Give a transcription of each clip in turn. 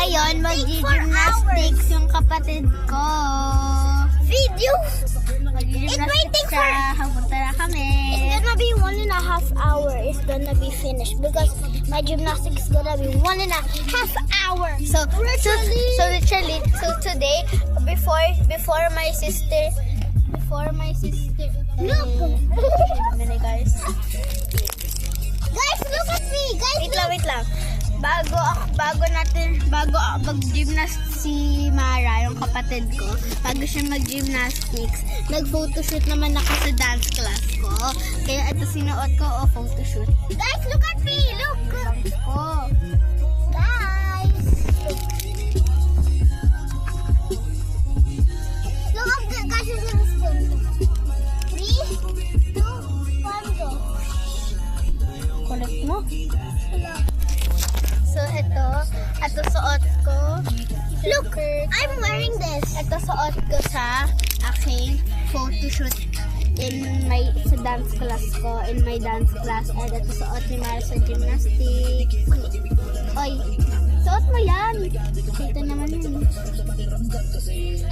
Ngayon, mag-gymnastics yung kapatid ko. Video? It might take Hapunta na kami. It's gonna be 1.5 hour. It's gonna be finished because my gymnastics is gonna be 1.5 hour. So literally, today, before my sister, Look! guys. Guys, look at me! Guys, Wait lang. Bago mag-gymnast si Mara, yung kapatid ko, bago siya mag-gymnastics, nag-photoshoot naman ako sa dance class ko. Kaya ito sinuot ko, photoshoot. Guys, look at me! Look! Oh. Guys! Look up the guys who's gonna spin. 3, 2, 1, go. Collect mo? Hello. So, ito suot ko. Look! I'm wearing this. Ito suot ko sa aking photoshoot sa dance class ko, in my dance class. And ito suot ni Mara sa gymnastics. Oy, suot mo yan. Ito naman yun.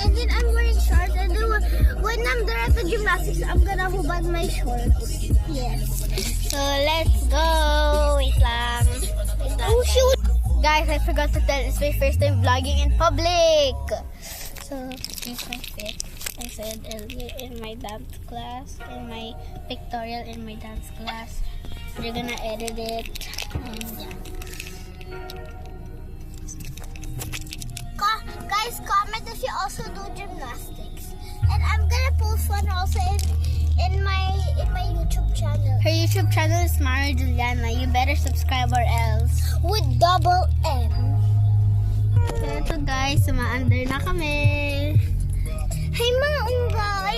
And then I'm wearing shorts. And then when I'm there at the gymnastics, I'm gonna hubad my shorts. Yes. So, let's go. Wait lang. Oh, shoot! Guys, I forgot to tell, it's my first time vlogging in public. So, here's my fit. I said earlier in my dance class, in my pictorial in my dance class. We're gonna edit it. And yeah. Guys, comment if you also do gymnastics. And I'm gonna post one also in my YouTube channel. Her YouTube channel is Mara Juliana. You better subscribe or else. With double M. So, ito guys, suma-under na kami. Hey, mga unggay!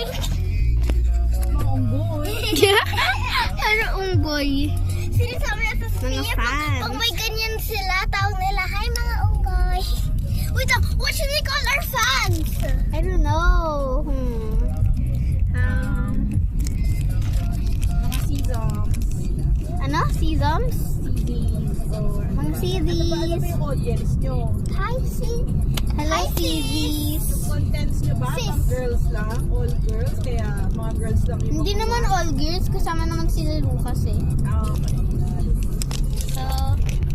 Mga unggoy? Ano unggoy? Sinasabi na sa Mga speaker, fans. pag may ganyan sila, tawag nila, hi mga unggay. Wait, what should we call our fans? I don't know. Mga seasons. Ano? Seasons? CDs. Or Mga CDs. Ano ba yung audience nyo? Hi, see? Hello, Hi, CDs. Contents nyo ba? Sis. Pang girls lang? All girls? Kaya mga girls lang yung Hindi naman all girls. Kasama naman sila Lucas eh. Okay. So,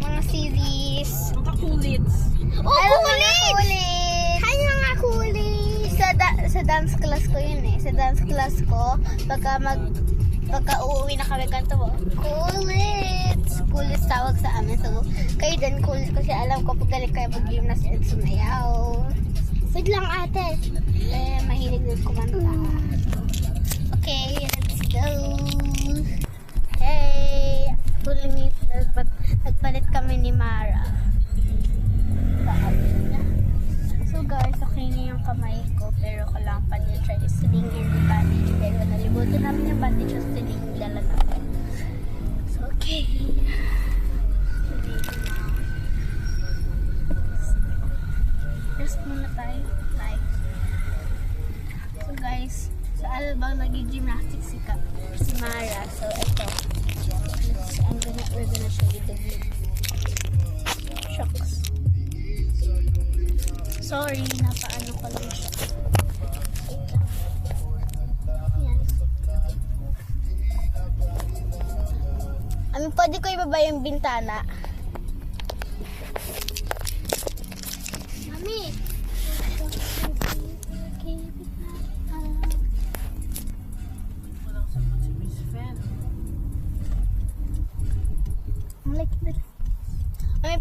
mga CDs. Mga kulits. Oh, Hello, mga kulit! kulit! Hi, mga kulit! Sa dance class ko yun eh. Sa dance class ko, pagka uuwi na kami kanto mo, kulits! Kulits tawag sa amin. So, kayo din kulits kasi alam ko pag galing kayo mag-gymnast at sumayaw. Wait lang, ate. Eh, mahilig din kumanta. Okay, let's go! Hey! Nagpalit kami ni Mara. So guys, okay na yung kamay ko, pero kailangan pa din try sling and bandage. Pero nalibutan namin yung bandage sa sling lalagay. So okay. Rest muna tayo. Like. So guys, sa Albang nag-gymnastics si Mara. So ito. We're gonna show you the view. Shucks. Sorry, napaano ko lang siya. Yan. Pwede ko ibaba yung bintana. Mami!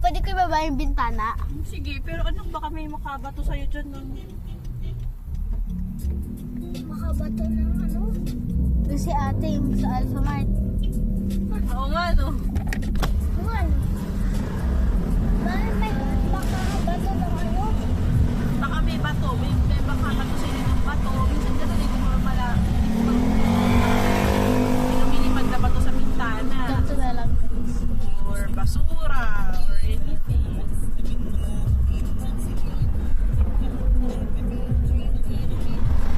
Pwede ko ibaba yung bintana. Sige, pero anong baka may makabato sa'yo dyan nun? Makabato ng ano? Ito si ate yung sa Alphamart. Oo nga, no? Juan! Bakit may makabato ng ano? Baka may bato. May makabato sa'yo ng bato. Minsan ka hindi mo lumilipad na bato sa bintana. Ganito na lang. Or basura. Or anything.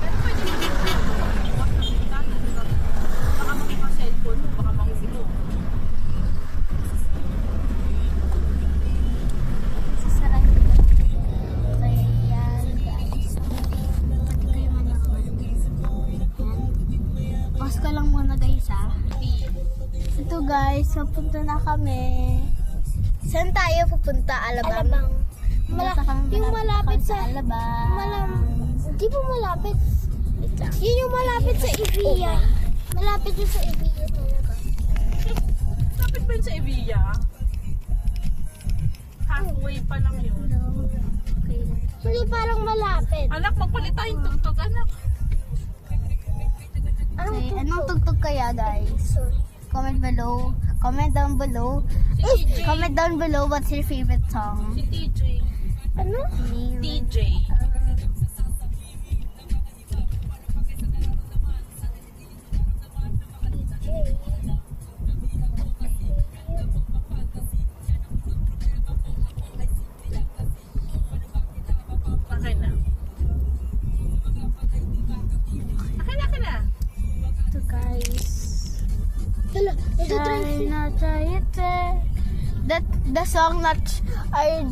Pero pwede naman bukas na bintana. Baka makita cellphone mo. Baka mahulog. So, punta na kami. Saan tayo pupunta? Alabang. Punta kami Yung malapit sa... Alabang. Di ba malapit? Yun yung malapit sa Evia. Malapit yun sa Evia talaga. Lapit ba yun sa Evilla? Halfway pa lang yun. Hindi parang malapit. Anak, magpalit tayong tugtog, anak. Okay, anong tugtog kaya, guys? Comment below. Comment down below. Si TJ. Comment down below what's your favorite song. Si TJ. Ano? TJ. Akin na. Akin na. Ito, guys. Hala, ito drive. That the song that are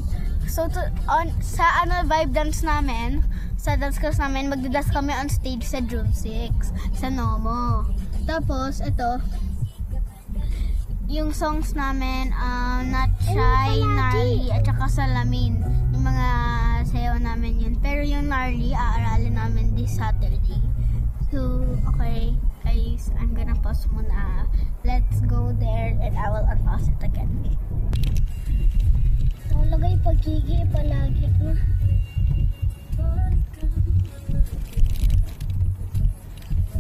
so to, on sa ano vibe dance namin, sa dance class namin, magdadance kami on stage sa June 6 sa Nomo. Tapos ito yung songs namin, Not Shy, Gnarly, at saka Salamin. Yung mga sayaw namin yun. Pero yung Gnarly, aaralin namin this Saturday. So, okay, guys, I'm gonna pause muna. Let's go there and I will unpause it again. Talagay pagkigi palagi na.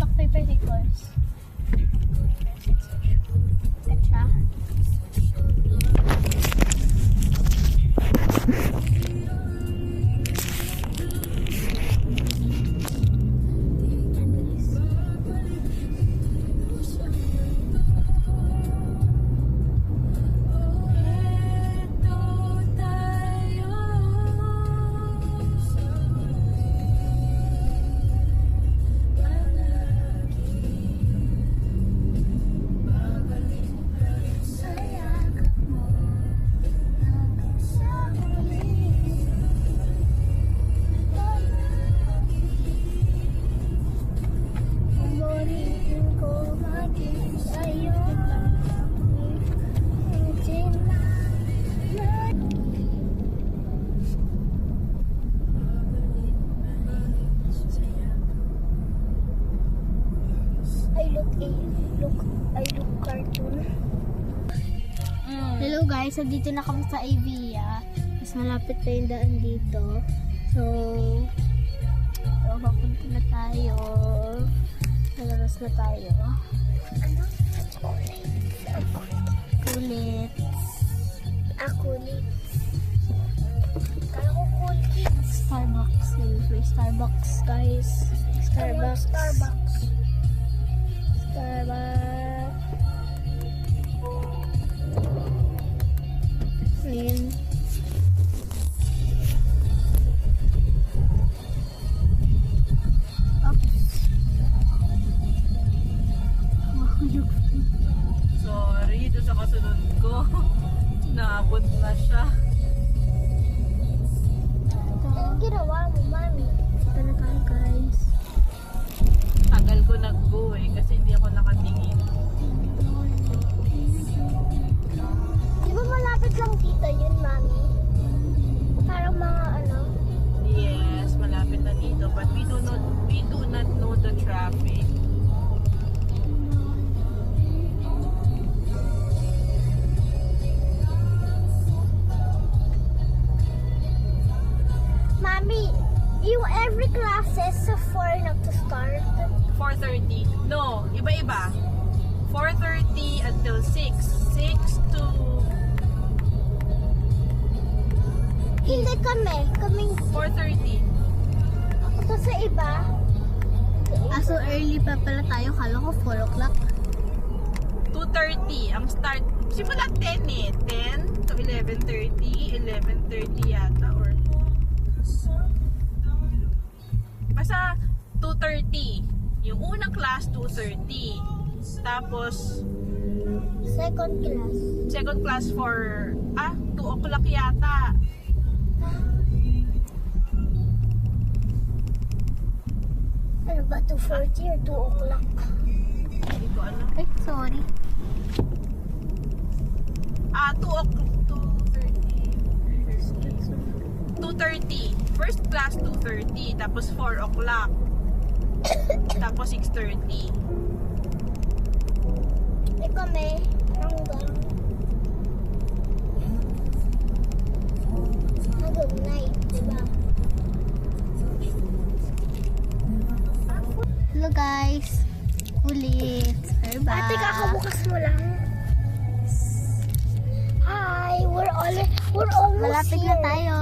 Rock, paper, scissors. Gotcha. I look cartoon. Hello guys, so dito na kami sa Evia. Mas malapit pa yung daan dito. So papunta na tayo. Lalabas na tayo. Ano? Kulit. Akulit. Kala ko cool kids. Starbucks. Starbucks guys. Starbucks. Starbucks. Starbucks. Ayan. Oops. Mahulog. Sorry, doon sa kasunod ko. Naabot na siya. Anong ginawa mo, mami? Ito na tayo guys. Tagal ko nag-go eh, kasi hindi ako nakatingin. Di ba malapit lang dito yun, mami? Parang mga ano? Yes, malapit na dito. But we do not know the traffic. Mami, yung every classes sa 4 na to start. 4:30. No, iba-iba. 4:30 until 6. 6 to... Hindi kaming 4:30. ito sa iba. So early pa pala tayo. Kala ko 4 o'clock. 2:30 ang start. Simula 10 eh. 10 to 11:30. 11:30 yata or... Basta 2:30. Yung unang class 2:30. Tapos Second class. second class for 2 o'clock yata. Ano ba, 2:40 or 2 o'clock? Hindi ko alam. Ay, sorry. 2:30. First class 2:30, tapos 4 o'clock. Tapos 6:30. Hindi kami. Hanggang night, diba? Hello guys. Ulit. We're back. Ate, kakabukas mo lang. Hi, we're almost Malapit here. na tayo.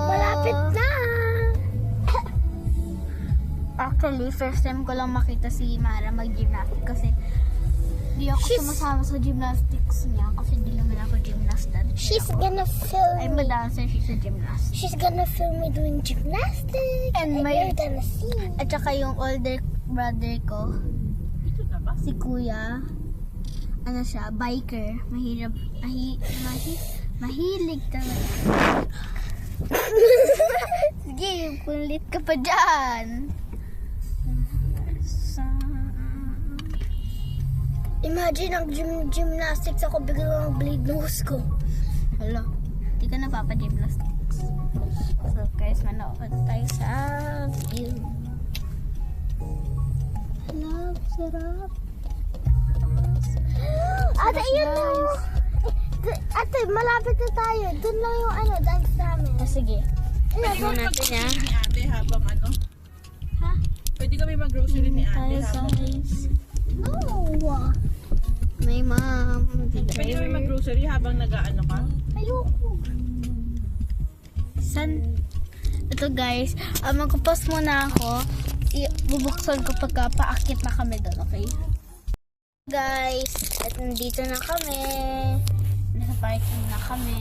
Malapit na. Actually, first time ko lang makita si Mara mag-gymnastics kasi di ako sumasama sa gymnastics niya kasi di naman ako gymnast dati. She's gonna film I'm me. a dancer, she's a gymnast. She's gonna film me doing gymnastics. And you're gonna see. At saka yung older brother ko, Ito na ba? si Kuya, ano siya, biker. Mahilig talaga. Sige, kulit ka pa dyan. Imagine ang gymnastics ako biglang bleed nose ko. Hello, di ka napapa-gymnastics. So guys, manood tayo sa view. Love, sarap. Ate, yun na. Ate, malapit na tayo. Doon lang yung dance namin. Sige. Pwede kami natin, mag-grocery ni ate habang ano? Ha? Pwede kami mag-grocery ni ate Tayo habang... guys. No. May mom. Pwede kami mag-grocery habang nag-ano ka? Ayoko. San? Ito guys, magpapas muna ako. Bubuksan ko pagka paakit na kami doon, okay? Guys, at nandito na kami. Nasa parking na kami.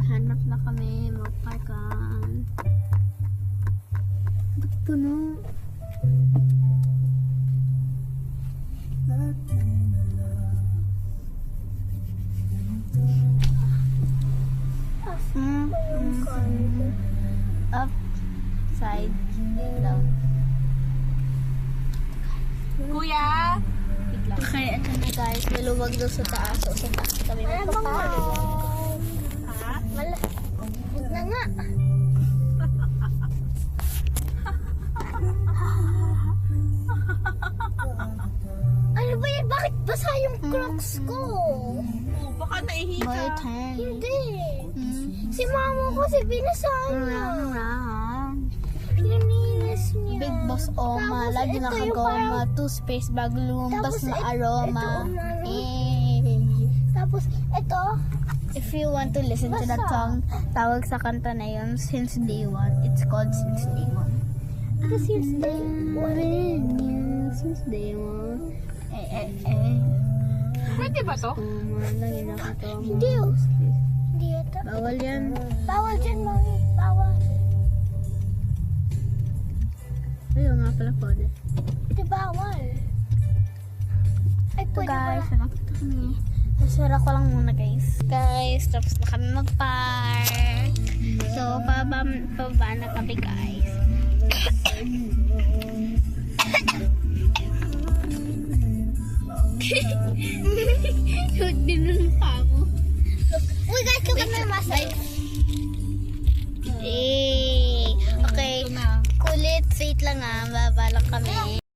Hanap na kami magparkan. Ba't puno? Up, side, down. Kuya! Okay, ito na guys. Maluwag doon sa taas. So, sa taas kami magpapark. Ha? Huwag na nga. Ano ba yan? Bakit basa yung crocs ko? Oh, baka naihi Boy, ka. turn. Hindi. Si mama ko si binasaan niya. Round. Pinaninis niya. Big Boss Oma. Tapos Lagi ito yung nakagoma. Toothpaste bago lumabas Tapos na ito, aroma. Mami. Tapos ito, If you want to listen to that Basa. song, tawag sa kanta na yun, Since Day One. It's called Since Day One. ito since day one. Since Day One. Pwede ba to? Oma, lagi nakagoma. Hindi oh. Hindi ito. Bawal yan. Bawal dyan, mami. Bawal. Ayun nga pala pwede. Hindi bawal. Ay, So pwede guys, ba? nakita kami. Nasara ko lang muna guys. Guys, tapos na kami mag-park. So, pababa na kami guys. Huwag din ng pa mo. Uy, guys, look at my muscle. Okay. Kulit. Wait lang baba lang kami.